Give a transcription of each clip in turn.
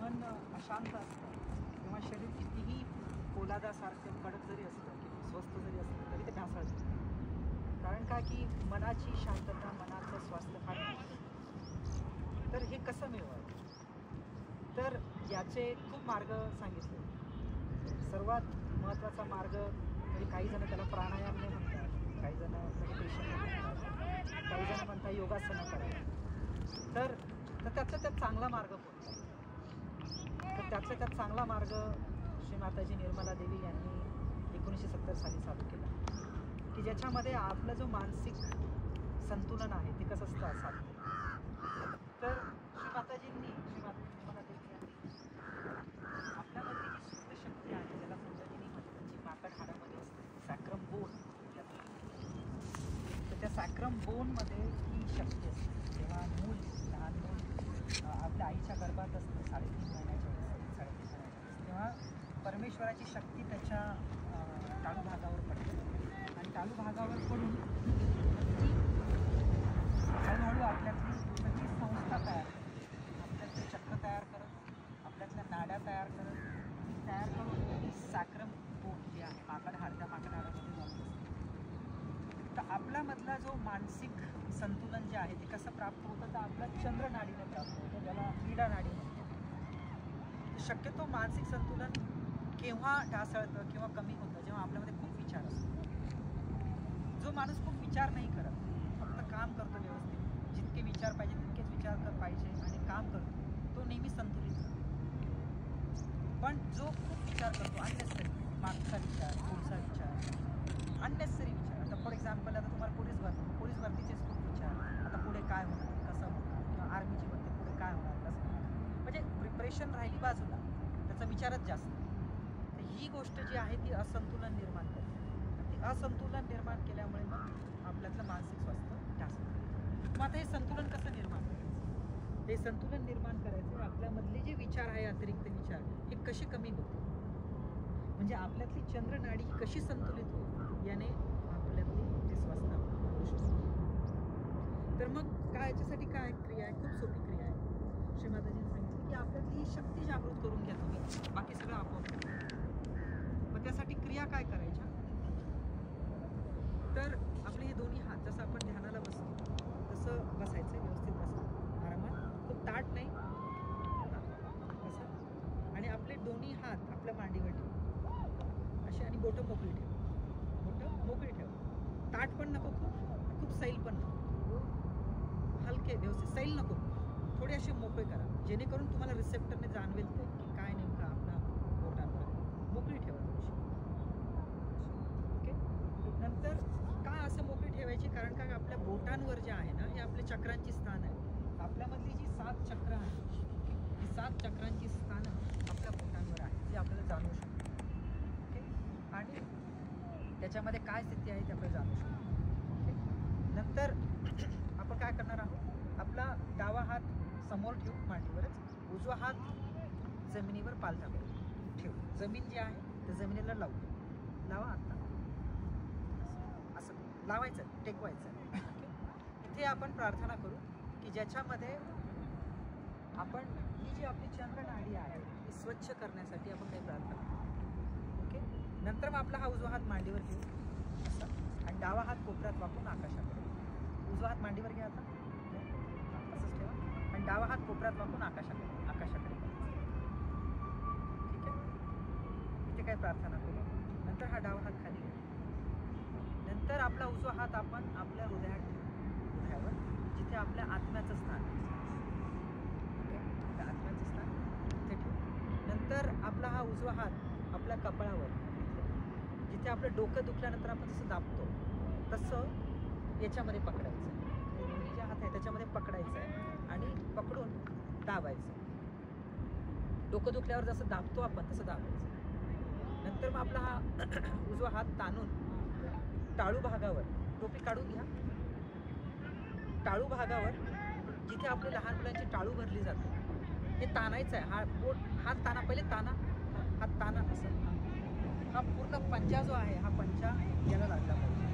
मन अशांत असतं तेव्हा शरीर कितीही पोलादासारखं कडक जरी असलं किंवा स्वस्थ जरी असलं तरी ते ढासळतं. कारण का की मनाची शांतता, मनाचं स्वास्थ्य फार महत्त्वाचं. तर हे कसं मिळवायचं? तर याचे खूप मार्ग सांगितले. सर्वात महत्त्वाचा मार्ग म्हणजे काही जण त्याला प्राणायामने म्हणतात, काही जण मेडिटेशन म्हणतात, काही जण म्हणतात योगासनं करा. तर त्यातल्या त्यात चांगला मार्ग कोणता? तर त्यातल्या त्यात चांगला मार्ग श्री माताजी निर्मला देवी यांनी 1970 साली चालू केला, की ज्याच्यामध्ये आपलं जो मानसिक संतुलन आहे ते कसं असतं साधते. तर श्री माताजींनी निर्मला देवी यांनी आपल्यामध्ये जी सुप्त शक्ती आहे ज्याला समजाजींनी म्हटलं, जी माकड हाडामध्ये असते, सॅक्रम बोन. तर त्या सॅक्रम बोनमध्ये ही शक्ती असते. जेव्हा लहान मूल आपल्या आईच्या गर्भात असतं 3.5 महिन्याच्या वेळेस, 3.5 महिन्याच्या वेळेस, तेव्हा परमेश्वराची शक्ती त्याच्या टाळू भागावर पडते आणि टाळू भागावर पडून ती हळूहळू आपल्यातली सगळी संस्था तयार करत, आपल्यातले चक्र तयार करत, आपल्यातल्या नाड्या तयार करून सॅक्रम बोन जी आहे माकड हाड, त्या माकड हाडामध्ये जाऊन असते. तर आपल्यामधला जो मानसिक संतुलन जे आहे ते कसं प्राप्त होतं, तर आपल्या चंद्र नाडीने प्राप्त होतं, ज्याला इडा नाडी म्हणतो. शक्यतो मानसिक संतुलन केव्हा ढासळतं किंवा कमी होतं, जेव्हा आपल्यामध्ये खूप विचार असतो. जो माणूस खूप विचार नाही करत, फक्त काम करतो व्यवस्थित, जितके विचार पाहिजे तितकेच विचार पाहिजे आणि काम करतो, तो नेहमी संतुलित राहतो. पण जो खूप विचार करतो, अननेसेसरी, मागचा विचार, पुढचा विचार, अननेसेसरी विचार. आता फॉर एक्झाम्पल, आता तुम्हाला पोलीस भरतीचेच खूप विचार, आता पुढे काय होणार, कसं होणार, किंवा आर्मीची भरती पुढे काय होणार, कसं होणार, म्हणजे प्रिपरेशन राहिली बाजूला, त्याचा विचारच जास्त. तर ही गोष्ट जी आहे ती असंतुलन निर्माण करते. ती असंतुलन निर्माण केल्यामुळे मग आपल्यातलं मानसिक स्वास्थ्य ढासळतं. मग आता हे संतुलन कसं निर्माण करायचं? हे संतुलन निर्माण करायचं आपल्यामधले जे विचार आहे, अतिरिक्त विचार, हे कसे कमी होते, म्हणजे आपल्यातली चंद्रनाडी ही कशी संतुलित होईल, याने आपल्यातली ते स्वास्थ्य होऊ शकतं. तर मग काय याच्यासाठी काय क्रिया आहे? खूप सोपी क्रिया आहे. श्री माताजींनी सांगितलं की आपल्यातली ही शक्ती जागृत करून घ्या तुम्ही, बाकी सगळं आपोआप होतं. मग त्यासाठी क्रिया काय करायच्या? तर आपले हे दोन्ही हात, जसं आपण ध्यानाला बसतो तसं बसायचं, व्यवस्थित बसा, आरामात, खूप ताट नाही, असं. आणि आपले दोन्ही हात आपल्या मांडीवर ठेवा असे, आणि बोटं मोकळी ठेवा, बोटं मोकळी ठेवा. ताट पण नको, खूप सैल पण नको, हलके व्यवस्थित, सैल नको, थोडे असे मोकळे करा, जेणेकरून तुम्हाला रिसेप्टरने जाणवेल ते की काय नेमकं आपला बोटांवर. मोकळी ठेवा थोडीशी, ओके. नंतर काय असं मोकळी ठेवायची, कारण का आपल्या बोटांवर जे आहे ना, हे आपल्या चक्रांची स्थान आहे. आपल्यामधली जी 7 चक्र आहे, ही 7 चक्रांची स्थानं आपल्या बोटांवर आहे, जी आपल्याला जाणवू शकते, ओके. आणि त्याच्यामध्ये काय स्थिती आहे ते आपल्याला जाणवू शकतो, ओके. नंतर आपण काय करणार आहोत, आपला डावा हात समोर ठेवू मांडीवरच, उजवा हात जमिनीवर पालथा करून ठेवू. जमीन जी आहे ते जमिनीला लावा, आता असं लावायचं, टेकवायचं, ओके. इथे आपण प्रार्थना करू की ज्याच्यामध्ये आपण ही जी आपली चंद्रनाडी आहे ती स्वच्छ करण्यासाठी आपण काही प्रार्थना करू, ओके. नंतर मग आपला हा उजवा हात मांडीवर घेऊ असा, आणि डावा हात कोपऱ्यात वाकून आकाशाकडे. उजवा हात मांडीवर घ्या आता, असंच ठेवा, आणि डावा हात कोपऱ्यात वाकून आकाशाकडे, ठीक आहे. इथे काय प्रार्थना करू. नंतर हा डावा हात खाली घ्या. नंतर आपला उजवा हात आपण आपल्या हृदयावर, जिथे आपल्या आत्म्याचं स्थान, ओके, आपल्या आत्म्याचं स्थान तिथे ठेवू. नंतर आपला हा उजवा हात आपल्या कपाळावर, जिथे आपलं डोकं दुखल्यानंतर आपण जसं दाबतो तसं याच्यामध्ये पकडायचं आहे. दोन्ही जे हात आहे त्याच्यामध्ये पकडायचं आहे आणि पकडून दाबायचं. डोकं दुखल्यावर जसं दाबतो आपण तसं दाबायचं. नंतर मग आपला हा उजवा हात ताणून टाळू भागावर, टोपी काढून घ्या, टाळू भागावर जिथे आपले लहान मुलांची टाळू भरली जाते हे ताणायचं आहे. हात ताणा, पहिले ताणा, हात ताणा असं. हा पूर्ण पंजा जो आहे, हा पंजा याला लागला पाहिजे.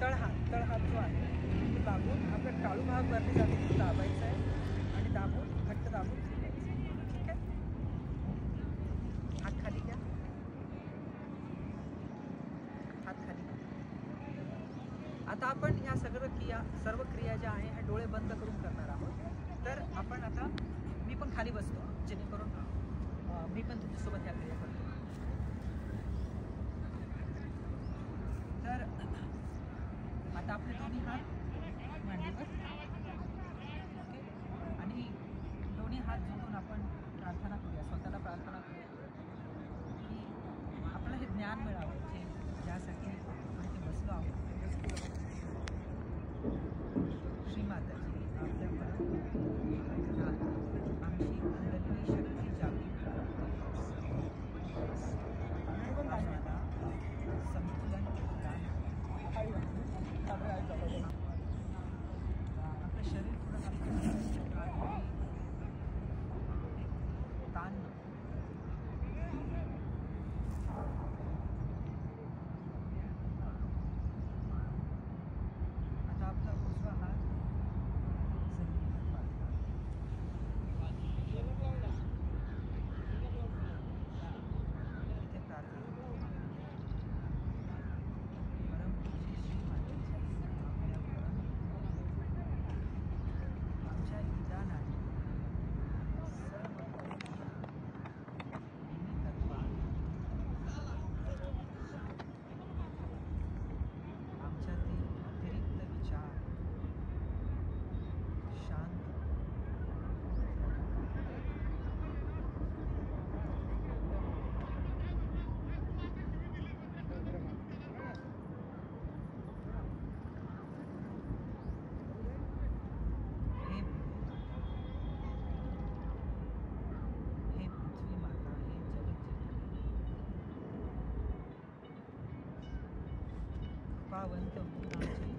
तळहात जो आहे तो दाबून आपला टाळू भाग भरली जाते तो दाबायचा आहे, आणि दाबून घट्ट दाबून फिरवायचं. या सर्व क्रिया ज्या आहे ह्या डोळे बंद करून करणार आहोत. तर आपण आता मी पण खाली बसतो जेणेकरून मी पण तुमच्यासोबत ह्या क्रिया करतो. तर आता आपले दोन्ही हात मांडीवर, ओके, आणि दोन्ही हात जोडून आपण प्रार्थना करूया, स्वतःला प्रार्थना करूया की आपल्याला हे ज्ञान मिळावं जे ज्यासाठी आपण इथे बसलो आहोत. श्री माताजी आपल्या आमची कुंडलिनी शक्ती जागृत आम्हाला संतुलन प्रदान आपलं शरीर थोडं हलकं ताण आता आपला उजवा हात जमिनीवर मारला. इथे प्रार्थना परमपूज्य श्री मातेजी आपल्यावर आमच्या विधानाने सर्व तत्वात आमच्यातील अतिरिक्त विचार शांत हे पृथ्वी माता, हे जगत जननी, पावंत होऊन आमचे